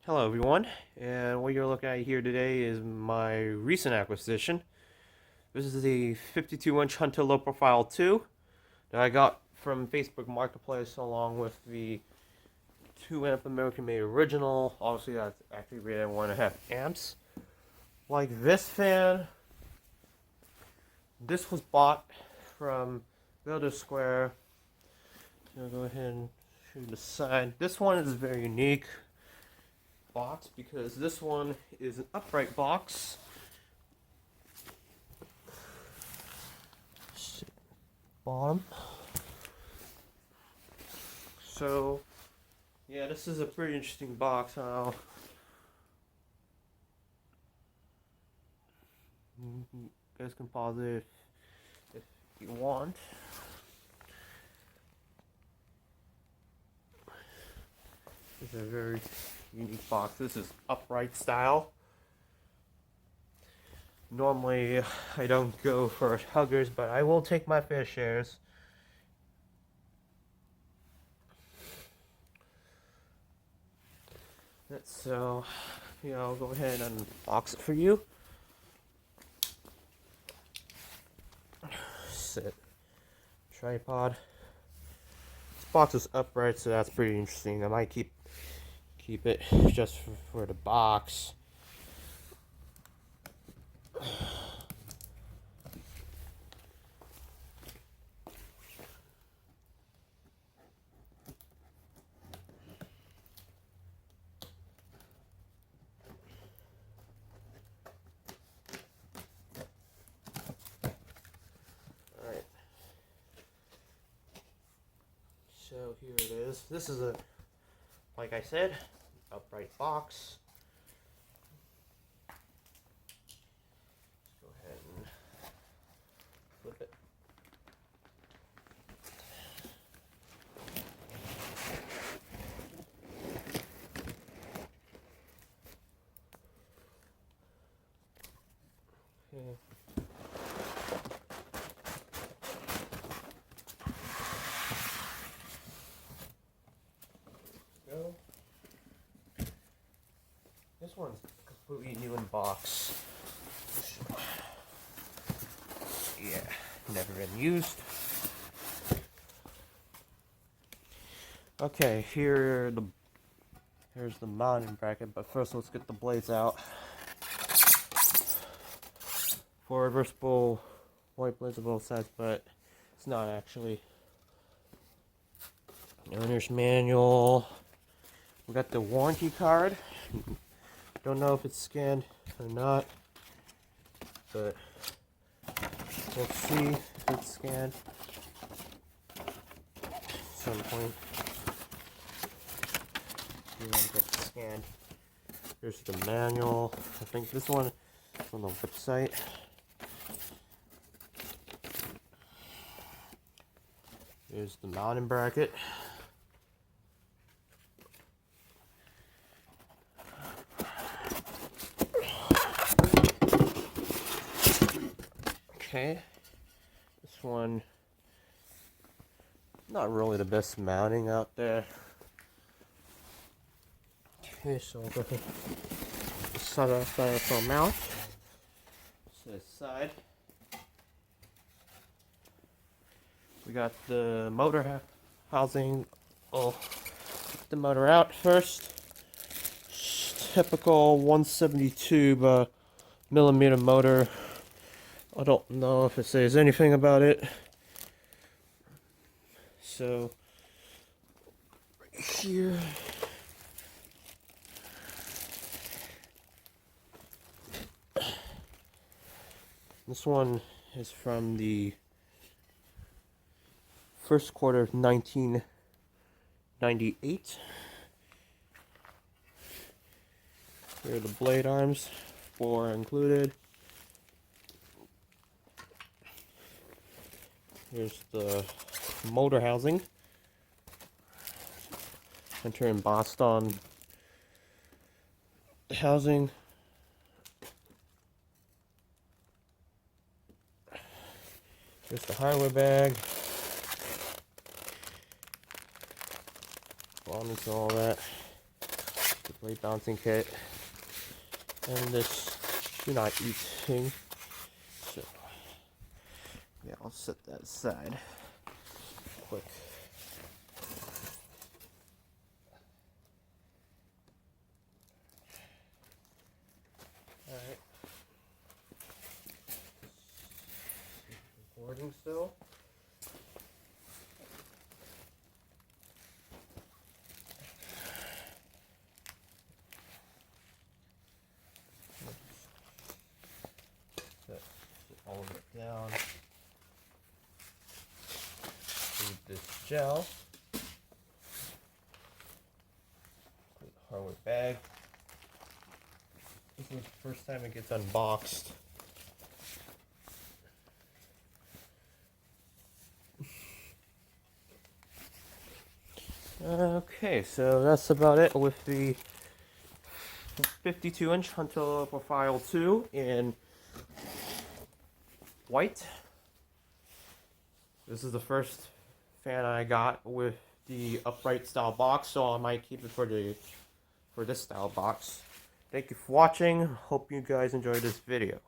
Hello everyone, and what you're looking at here today is my recent acquisition. This is the 52-inch Hunter Low Profile 2 that I got from Facebook Marketplace along with the 2 amp American Made Original. Obviously that's actually rated at 1.5 amps. Like this fan, this was bought from Builder Square. I'll go ahead and show you the side. This one is very unique box because this one is an upright box. Bottom. So, yeah, this is a pretty interesting box. You guys can pause it if you want. This is a very unique box. This is upright style. Normally, I don't go for huggers, but I will take my fair shares. So, I'll go ahead and unbox it for you. Sit. Tripod. This box is upright, so that's pretty interesting. I might keep it just for the box. Alright. So here it is. This is like I said, upright box. Let's go ahead and flip it. Okay. Go. This one's completely new in box. Yeah, never been used. Okay, here's the mounting bracket, but first let's get the blades out. For reversible white blades on both sides, but it's not actually. Owner's manual. We got the warranty card. Don't know if it's scanned or not, but we'll see if it's scanned at some point. You want to get it scanned. Here's the manual. I think this one is on the website. Here's the mounting bracket. Okay, this one, not really the best mounting out there. Okay, so I'll go ahead and set up for a mount. To the side. We got the motor housing. Oh, get the motor out first. Typical 172 millimeter motor. I don't know if it says anything about it. So, right here. This one is from the first quarter of 1998. Here are the blade arms, 4 included. Here's the motor housing. Hunter embossed on the housing. Here's the hardware bag. Bottoms and all that. The blade bouncing kit, and this do not eat thing. So yeah, I'll set that aside quick. Alright. Recording still. Set all of it down. Leave this gel. Put the hardware bag. This is the first time it gets unboxed. Okay, so that's about it with the 52-inch Hunter Profile 2 in white. This is the first fan I got with the upright style box, so I might keep it for this style box. Thank you for watching. Hope you guys enjoyed this video.